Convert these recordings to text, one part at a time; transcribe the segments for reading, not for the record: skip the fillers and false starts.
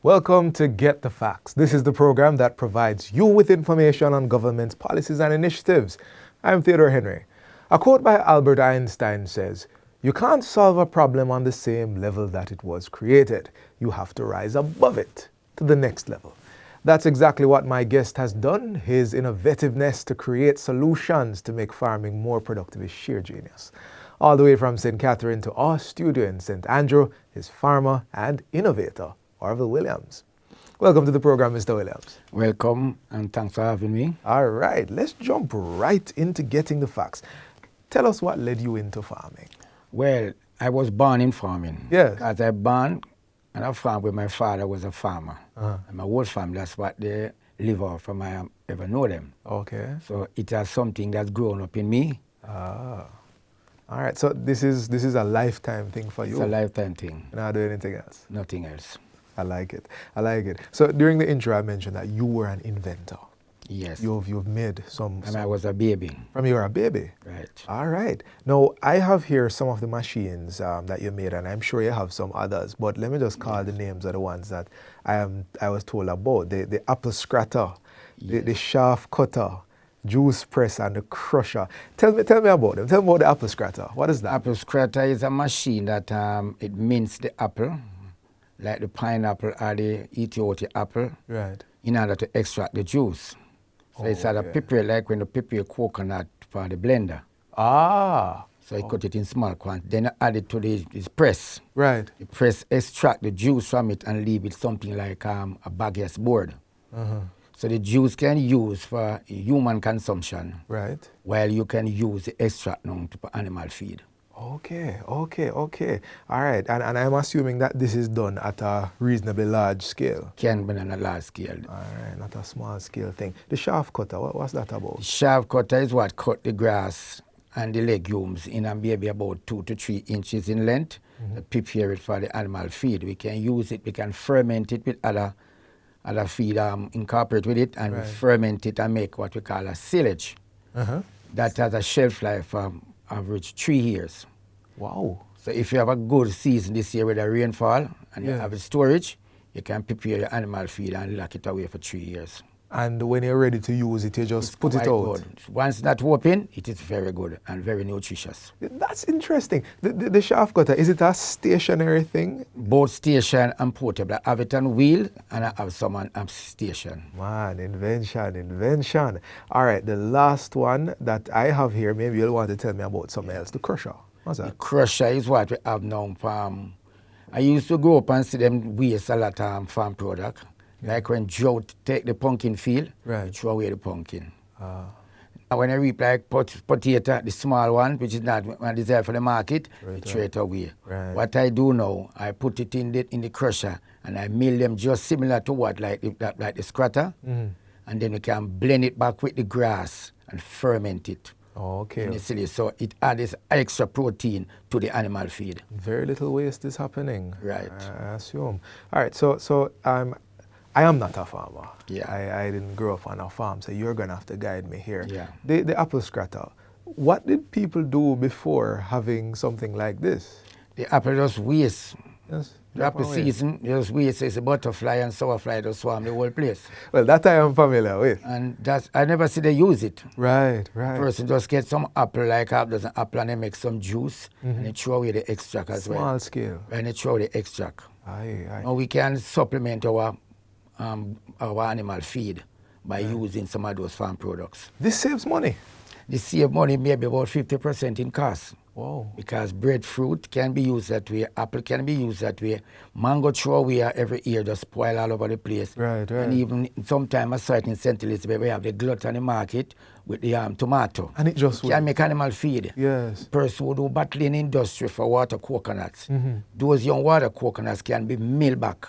Welcome to Get the Facts. This is the program that provides you with information on government's policies and initiatives. I'm Theodore Henry. A quote by Albert Einstein says, "You can't solve a problem on the same level that it was created. You have to rise above it to the next level." That's exactly what my guest has done. His innovativeness to create solutions to make farming more productive is sheer genius. All the way from St. Catherine to our studio in St. Andrew, his farmer and innovator, Orville Williams. Welcome to the program, Mr. Williams. Welcome, and thanks for having me. All right, let's jump right into getting the facts. Tell us what led you into farming. Well, I was born in farming. Yes. As I born on a farm where my father was a farmer. And my whole family, that's what they live off from I ever know them. Okay. So it is something that's grown up in me. All right, so this is a lifetime thing for you. It's a lifetime thing. You're not doing anything else? Nothing else. I like it. I like it. So during the intro, I mentioned that you were an inventor. Yes. You've made some. And I was a baby. From you were a baby? Right. All right. Now, I have here some of the machines that you made, and I'm sure you have some others, but let me just call the names of the ones that I was told about. The apple scratter, the shaft cutter, juice press, and the crusher. Tell me about them. Tell me about the apple scratter. What is that? Apple scratter is a machine that it minces the apple, like the pineapple or the Ethiopian apple, Right. in order to extract the juice. So it's a prepare like when you prepare coconut for the blender. So you cut it in small quantities. Then you add it to this press. Right. The press extract the juice from it and leave it something like a baguette board. So the juice can use for human consumption. Right. While you can use the extract now to animal feed. Okay. All right. And I'm assuming that this is done at a reasonably large scale. Can be on a large scale. All right, not a small scale thing. The shaft cutter, what's that about? The shaft cutter is what cut the grass and the legumes in maybe about 2 to 3 inches in length. To prepare it for the animal feed. We can use it, we can ferment it with other feed, incorporate with it, and we ferment it and make what we call a silage. That has a shelf life of average 3 years. Wow. So if you have a good season this year with a rainfall and you have a storage, you can prepare your animal feed and lock it away for 3 years. And when you're ready to use it, you just put it out? Good. Once that open, it is very good and very nutritious. That's interesting. The shaft cutter, is it a stationary thing? Both station and portable. I have it on wheel and I have some on station. Man, invention. All right, the last one that I have here, maybe you'll want to tell me about something else. The crusher. What's that? The crusher is what we have now. I used to grow up and see them waste a lot of farm product. Like when drought take the pumpkin field, throw away the pumpkin. And when I reap like potato, the small one, which is not desired for the market, I throw it away. What I do now, I put it in the crusher and I mill them just similar to what, like the scratter. And then we can blend it back with the grass and ferment it. Okay. So it adds extra protein to the animal feed. Very little waste is happening. Right. I assume. All right, so I am not a farmer. Yeah. I didn't grow up on a farm, so you're going to have to guide me here. Yeah. The apple scratter, what did people do before having something like this? The apple just waste. Yes. The apple season, just waste. It's a butterfly and sourfly that swarm the whole place. Well, that I am familiar with. And I never see they use it. Right. Person just get some apple, like half dozen apple, and they make some juice, and they throw away the extract as well. Small scale. And they throw the extract. Aye. Now we can supplement our animal feed by using some of those farm products. This saves money. This save money maybe about 50% in cost. Wow. Because breadfruit can be used that way, apple can be used that way, mango throw away every year, just spoil all over the place. Right. And even sometimes a certain St. Elizabeth, we have the glut on the market with the tomato. And it just can make animal feed. Yes. Person who do bottling industry for water coconuts, those young water coconuts can be milled back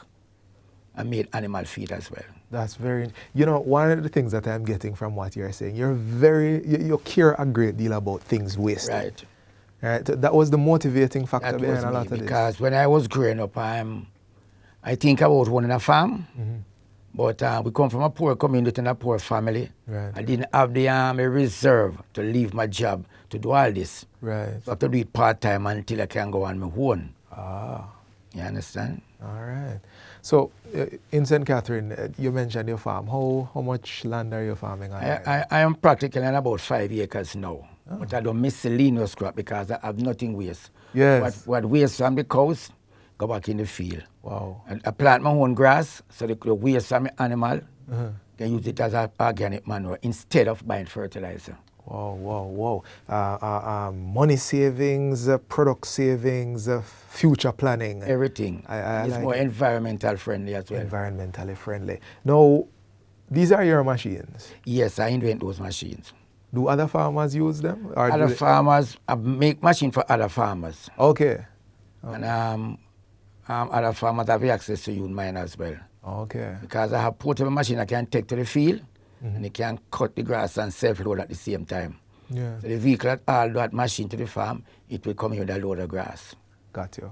and made animal feed as well. That's very, one of the things that I'm getting from what you're saying, you care a great deal about things wasted. Right. Right. That was the motivating factor behind a lot of this. Because when I was growing up, I think about owning a farm, but we come from a poor community and a poor family. Right. I didn't have the reserve to leave my job to do all this. Right. So I have to do it part-time until I can go on my own. Ah. You understand? All right. So, in St. Catherine, you mentioned your farm. How much land are you farming on? I am practically on about 5 acres now. Oh. But I don't miscellaneous crop because I have nothing waste. Yes. What waste from the cows, go back in the field. Wow. And I plant my own grass, so the waste from the animal, can use it as an organic manure instead of buying fertilizer. Wow. Money savings, product savings, future planning. Everything. It's like more environmental friendly as well. Environmentally friendly. Now, these are your machines? Yes, I invent those machines. Do other farmers use them? Or other farmers, I make machines for other farmers. Okay. And other farmers have access to use mine as well. Okay. Because I have portable machine I can take to the field, and it can cut the grass and self-load at the same time. Yeah. So the vehicle that all that machine to the farm, it will come here with a load of grass. Got you.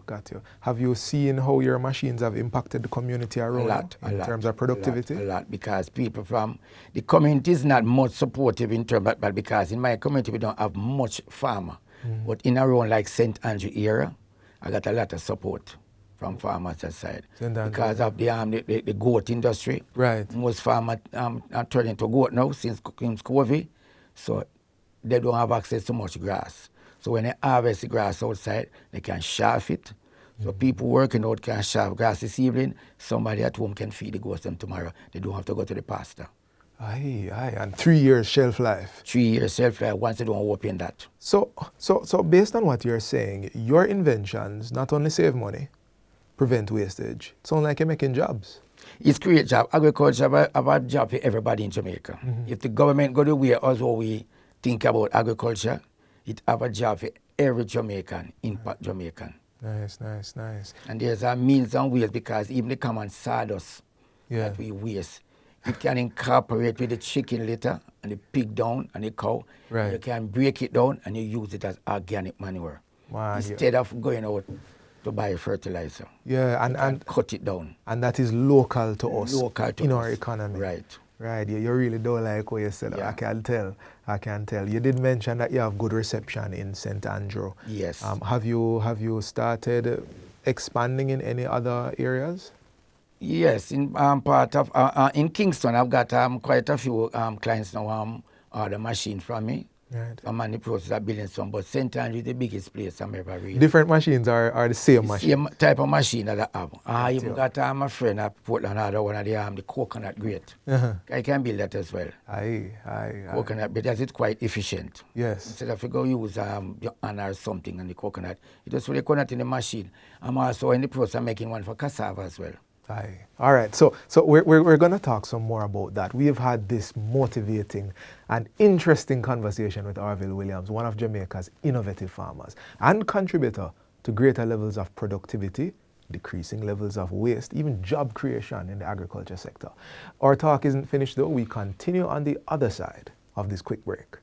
Have you seen how your machines have impacted the community around in terms of productivity? A lot, because people from the community is not much supportive in terms, but because in my community we don't have much farmer. But in around like St. Andrew area, I got a lot of support from farmers that side. Because of the goat industry. Right. Most farmers are turning to goat now since COVID, so they don't have access to much grass. So when they harvest the grass outside, they can chaff it. So people working out can chaff grass this evening. Somebody at home can feed the goats them tomorrow. They don't have to go to the pasture. Aye. And 3 years shelf life. 3 years shelf life once they don't open that. So based on what you're saying, your inventions not only save money, prevent wastage. It sounds like you're making jobs. It's create job. Agriculture have a job for everybody in Jamaica. If the government go the way as how we think about agriculture, it have a job for every Jamaican, impact Jamaican. Nice. And there's a means and ways because even the common sawdust that we waste, it can incorporate with the chicken litter and the pig down and the cow. Right. You can break it down and you use it as organic manure. Wow, instead of going out to buy fertilizer. Yeah, and cut it down. And that is local to us in our economy. Right. You really don't like what you said. Yeah. I can tell. You did mention that you have good reception in St. Andrew. Yes. Have you started expanding in any other areas? Yes, in part of in Kingston, I've got quite a few clients now order machine from me. Right. I'm in the process of building some, but St. Andrew is the biggest place I'm ever read. Different machines are the same machine? Same type of machine that I have. I even got my friend at Portland order one of the coconut grate. I can build that as well. Aye. Coconut, because it's quite efficient. Yes. Instead of you go use your hand or something on the coconut, it just put the coconut in the machine. I'm also in the process of making one for cassava as well. Aye. All right, so we're going to talk some more about that. We have had this motivating and interesting conversation with Orville Williams, one of Jamaica's innovative farmers and contributor to greater levels of productivity, decreasing levels of waste, even job creation in the agriculture sector. Our talk isn't finished though. We continue on the other side of this quick break.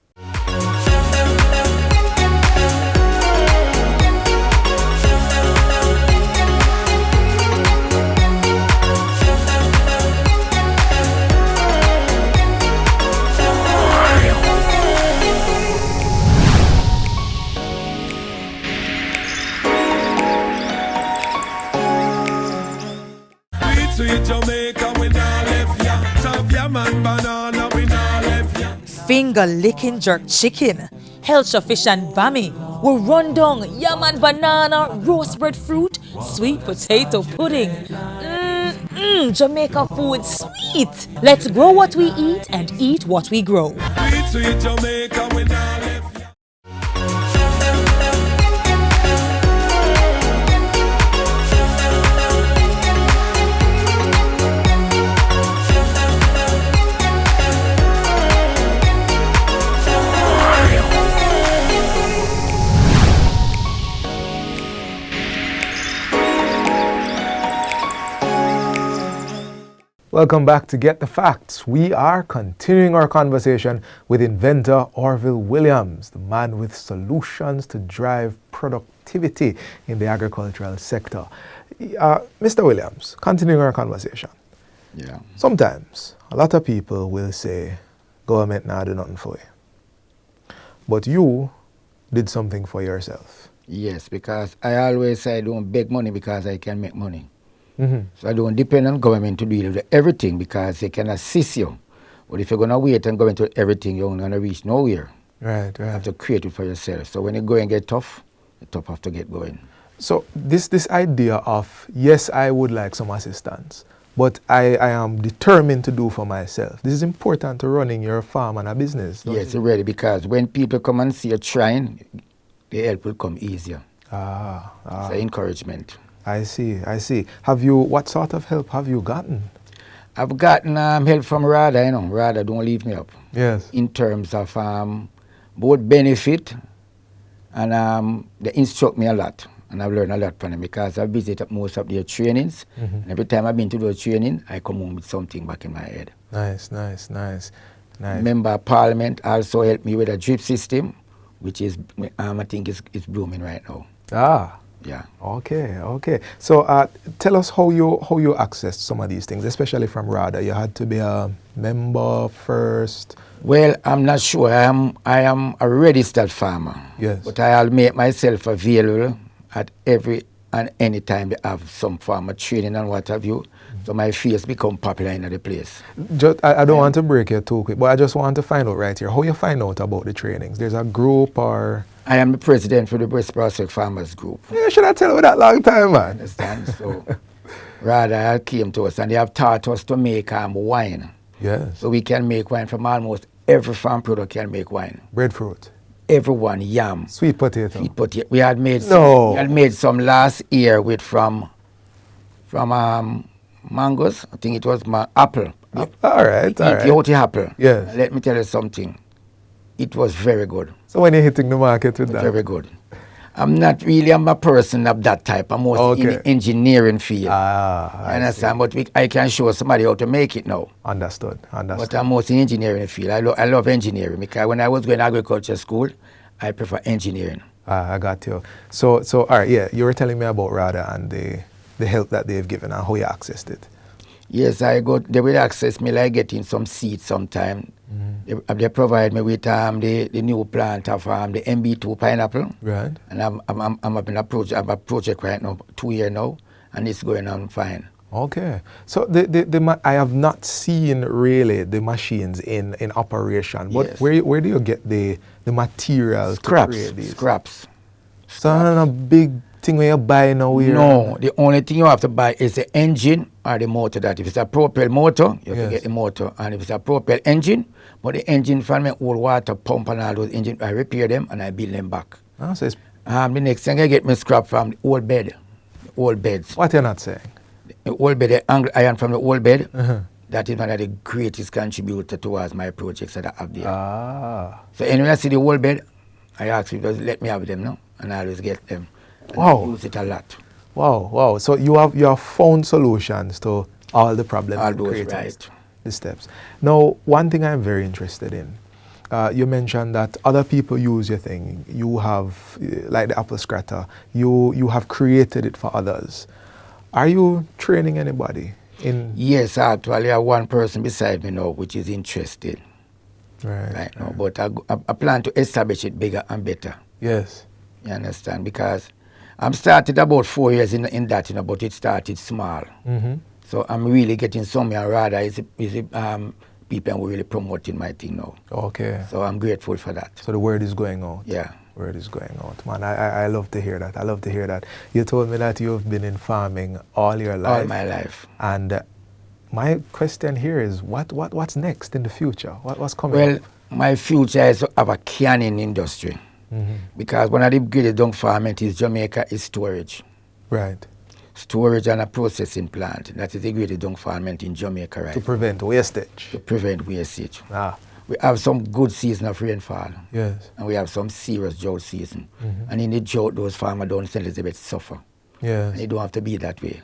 Jamaica, we not left ya. Tough man banana, we not left ya. Finger licking jerk chicken, Helcher fish and bammy, we run down yam and banana, roast bread fruit, sweet potato pudding. Jamaica food sweet. Let's grow what we eat and eat what we grow. Sweet Jamaica, we not left ya. Welcome back to Get the Facts. We are continuing our conversation with inventor Orville Williams, the man with solutions to drive productivity in the agricultural sector. Mr. Williams, continuing our conversation. Yeah. Sometimes a lot of people will say, government not do nothing for you. But you did something for yourself. Yes, because I always say I don't beg money because I can make money. So I don't depend on government to deal with everything because they can assist you. But if you're going to wait and government to do everything, you're going to reach nowhere. Right, You have right. to create it for yourself. So when you go and get tough, the tough have to get going. So this idea of, yes, I would like some assistance, but I am determined to do for myself. This is important to running your farm and a business. Don't Yes, you? really, because when people come and see you trying, the help will come easier. It's an encouragement. I see, I see. What sort of help have you gotten? I've gotten help from RADA, RADA don't leave me up. Yes. In terms of both benefit and they instruct me a lot. And I've learned a lot from them because I've visited most of their trainings. And every time I've been to those training, I come home with something back in my head. Nice, nice, nice, nice. Member of Parliament also helped me with a drip system, which is, I think is blooming right now. Ah, Yeah. okay, okay. So tell us how you accessed some of these things, especially from RADA. You had to be a member first. Well, I'm not sure. I am a registered farmer. Yes. But I'll make myself available at every and any time they have some farmer training and what have you. So my face become popular in the place. I don't want to break you too quick, but I just want to find out right here how you find out about the trainings. There's a group or... I am the president for the Breast Prospect Farmers Group. You should have told me that long time, man. Understand? So rather came to us and they have taught us to make wine. Yes. So we can make wine from almost every farm product can make wine. Breadfruit. Everyone, yam, Sweet potato. sweet potato. We had made No. we had made some last year with from mangoes. I think it was apple. All right, all right. The apple. Yes. And let me tell you something. It was very good. So when you're hitting the market with that? Very good. I'm a person of that type. I'm mostly in the engineering field. I understand? But I can show somebody how to make it now. Understood, understood. But I'm mostly in engineering field. I love engineering because when I was going to agriculture school, I prefer engineering. I got you. So all right, yeah, you were telling me about RADA and the help that they've given and how you accessed it. Yes, they will access me like getting some seeds sometime. They provide me with the new plant of the MB2 pineapple. Right. And I'm up in a project right now, 2 years now, and it's going on fine. Okay. So I have not seen really the machines in operation, but Yes. where do you get the materials to create these? Scraps. So not a big thing where you buy now here? No, the only thing you have to buy is the engine or the motor. That if it's a propel motor, you have to get the motor. And if it's a propel engine, but the engine from my old water pump and all those engines, I repair them and I build them back. Oh, so it's, The next thing I get my scrap from the old bed, the old beds. what you're not saying? The old bed, the angle iron from the old bed, that is one of the greatest contributor towards my projects that I have there. So anyway, I see the old bed, I ask you, just let me have them now, and I always get them. And Wow. I use it a lot. Wow, wow. So you have found solutions to all the problems. All and those, created right. the steps. Now, one thing I'm very interested in, you mentioned that other people use your thing. You have, like the apple scratter, you have created it for others. Are you training anybody in? Yes, actually, I have one person beside me now which is interested right now. But I plan to establish it bigger and better. Yes. You understand? Because I'm started about 4 years in that, but it started small. So I'm really getting somewhere rather is people who really promoting my thing now. Okay. So I'm grateful for that. So the word is going out. Yeah. Word is going out. Man, I love to hear that. I love to hear that. You told me that you've been in farming all your life. All my life. And my question here is, what's next in the future? What's coming Well, up? my future is to have a canning industry. Because one of the greatest dung farming is Jamaica is storage. Right. Storage and a processing plant. That is the greatest dung farming in Jamaica, right? To prevent wastage. To prevent wastage. Ah. We have some good season of rainfall. Yes. And we have some serious drought season. And in the drought, those farmers down St. Elizabeth suffer. Yes. And it don't have to be that way.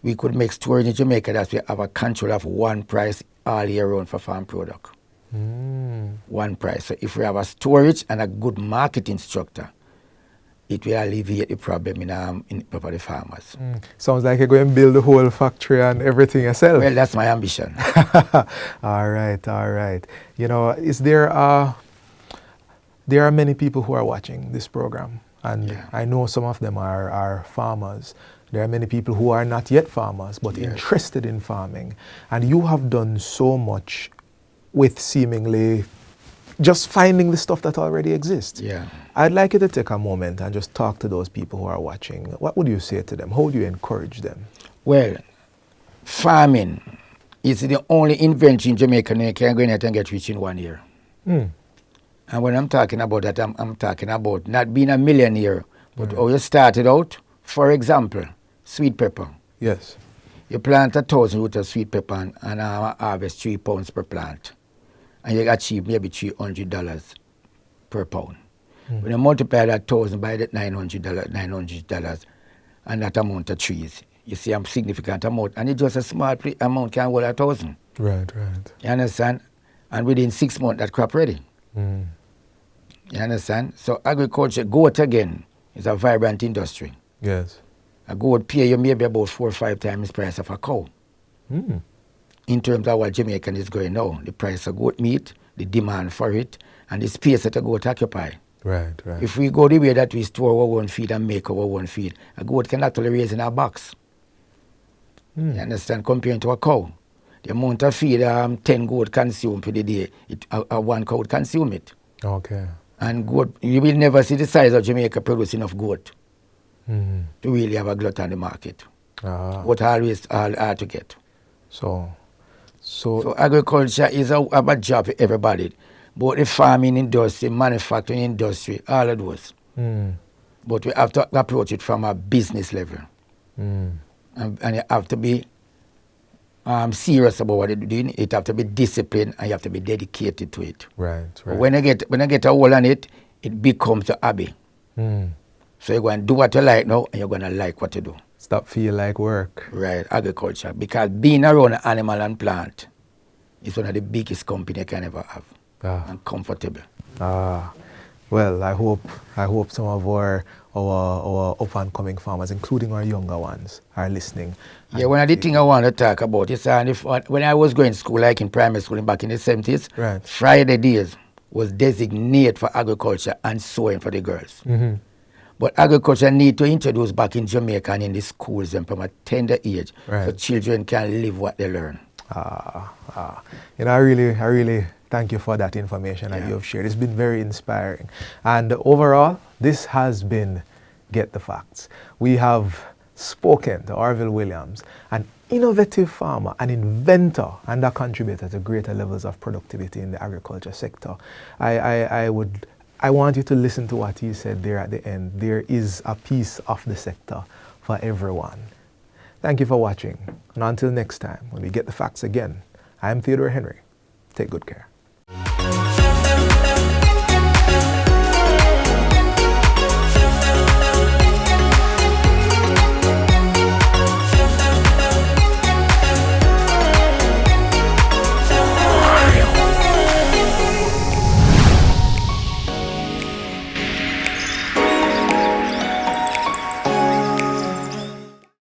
We could make storage in Jamaica that we have a control of one price all year round for farm product. One price. So if we have a storage and a good marketing structure, it will alleviate the problem for the farmers. Sounds like you're going to build the whole factory and everything yourself. Well, that's my ambition. All right, all right. You know, is there are many people who are watching this program, and I know some of them are farmers. There are many people who are not yet farmers, but interested in farming. And you have done so much with seemingly just finding the stuff that already exists. Yeah. I'd like you to take a moment and just talk to those people who are watching. What would you say to them? How would you encourage them? Well, farming is the only invention in Jamaica that can go in and get rich in 1 year. Mm. And when I'm talking about that, I'm talking about not being a millionaire, but how you started out. For example, sweet pepper. Yes. You plant 1,000 roots of sweet pepper and harvest 3 pounds per plant. And you achieve maybe $300 per pound. When you multiply that 1,000 by that $900 and that amount of trees, you see a significant amount. And it's just a small amount can hold 1,000. Right. You understand? And within 6 months, that crop ready. Mm. You understand? So agriculture, goat again, is a vibrant industry. Yes. A goat pay you maybe about 4 or 5 times the price of a cow. Mm. In terms of what Jamaican is going now, the price of goat meat, the demand for it, and the space that a goat occupy. Right. If we go the way that we store our own feed and make our own feed, a goat can actually raise in a box. You understand? Comparing to a cow. The amount of feed 10 goat consume per the day, one cow would consume it. Okay. And goat, you will never see the size of Jamaica produce enough goat Mm. to really have a glut on the market. Ah. Always hard to get. So So agriculture is a job for everybody. Both the farming industry, manufacturing industry, all of those. Mm. But we have to approach it from a business level. Mm. And you have to be serious about what you're doing. It have to be disciplined and you have to be dedicated to it. Right. But when you get a hold on it, it becomes a hobby. Mm. So you're going to do what you like now and you're going to like what you do. Stop feel like work. Right, agriculture. Because being around animal and plant is one of the biggest company you can ever have. And comfortable. Well, I hope some of our up and coming farmers, including our younger ones, are listening. Yeah, one of the things I want to talk about is when I was going to school, like in primary school back in the 70s, right. Friday days was designated for agriculture and sewing for the girls. Mm-hmm. But agriculture need to introduce back in Jamaica and in the schools and from a tender age, right. so children can live what they learn. You know, I really thank you for that information that you have shared. It's been very inspiring. And overall, this has been Get the Facts. We have spoken to Orville Williams, an innovative farmer, an inventor, and a contributor to greater levels of productivity in the agriculture sector. I want you to listen to what he said there at the end. There is a piece of the sector for everyone. Thank you for watching. And until next time, when we get the facts again, I'm Theodore Henry. Take good care.